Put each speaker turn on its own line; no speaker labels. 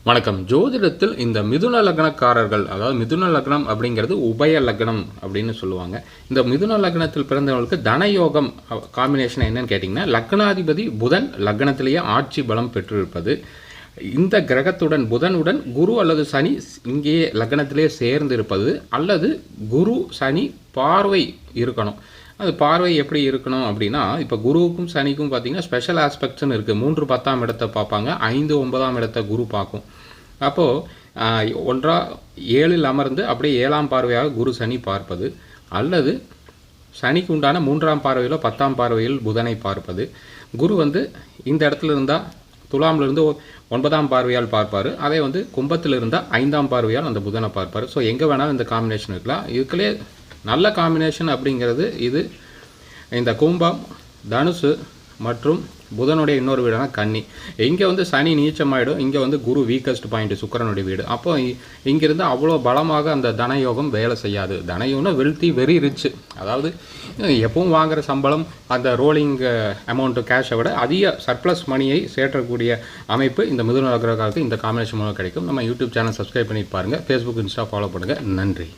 வணக்கம். ஜோதிடத்தில் இந்த மிதுன லக்னக்காரர்கள், அதாவது மிதுன லக்னம் அப்படிங்கிறது உபய லக்னம் அப்படின்னு சொல்லுவாங்க. இந்த மிதுன லக்னத்தில் பிறந்தவர்களுக்கு தனயோகம் காம்பினேஷன் என்னன்னு கேட்டிங்கன்னா, லக்னாதிபதி புதன் லக்னத்திலேயே ஆட்சி பலம் பெற்றிருப்பது. இந்த கிரகத்துடன் புதனுடன் குரு அல்லது சனி இங்கேயே லக்னத்திலே சேர்ந்து இருப்பது, அல்லது குரு சனி பார்வை இருக்கணும். அது பார்வை எப்படி இருக்கணும் அப்படின்னா, இப்போ குருவுக்கும் சனிக்கும் பார்த்தீங்கன்னா ஸ்பெஷல் ஆஸ்பெக்ட்ஸ்னு இருக்குது. 3 10ஆம் இடத்தை பார்ப்பாங்க, 5 9ஆம் இடத்தை குரு பார்க்கும். அப்போது 1 7ல் அமர்ந்து அப்படியே 7ஆம் பார்வையாக குரு சனி பார்ப்பது, அல்லது சனிக்கு உண்டான 3ஆம் பார்வையிலோ 10ஆம் பார்வையில் புதனை பார்ப்பது. குரு இந்த இடத்துல இருந்தால் துலாமிலிருந்து 9ஆம் பார்வையால் பார்ப்பார். அதே கும்பத்தில் இருந்தால் 5ஆம் பார்வையால் அந்த புதனை பார்ப்பார். ஸோ எங்கே வேணாலும் இந்த காம்பினேஷன் இருக்கலாம். இதுக்குள்ளே நல்ல காம்பினேஷன் அப்படிங்கிறது இது இந்த கும்பம், தனுசு மற்றும் புதனுடைய இன்னொரு வீடான கன்னி. இங்கே சனி நீச்சமாயிடும், இங்கே குரு வீக்கஸ்ட் பாயிண்ட் சுக்கிரனுடைய வீடு. அப்போ இங்கிருந்து அவ்வளோ பலமாக அந்த தனயோகம் வேலை செய்யாது. தனயோகம்னா வெல்த்தி வெரி ரிச், அதாவது எப்பவும் வாங்குகிற சம்பளம் அந்த ரோலிங் அமௌண்ட்டு கேஷை விட அதிக சர்ப்ளஸ் மணியை சேர்க்கக்கூடிய அமைப்பு இந்த மிதுன லக்னக்காரருக்கு இந்த காம்பினேஷன் மூலம் கிடைக்கும். நம்ம யூடியூப் சேனல் சப்ஸ்கிரைப் பண்ணிட்டு பாருங்கள், ஃபேஸ்புக் இன்ஸ்டா ஃபாலோ பண்ணுங்கள். நன்றி.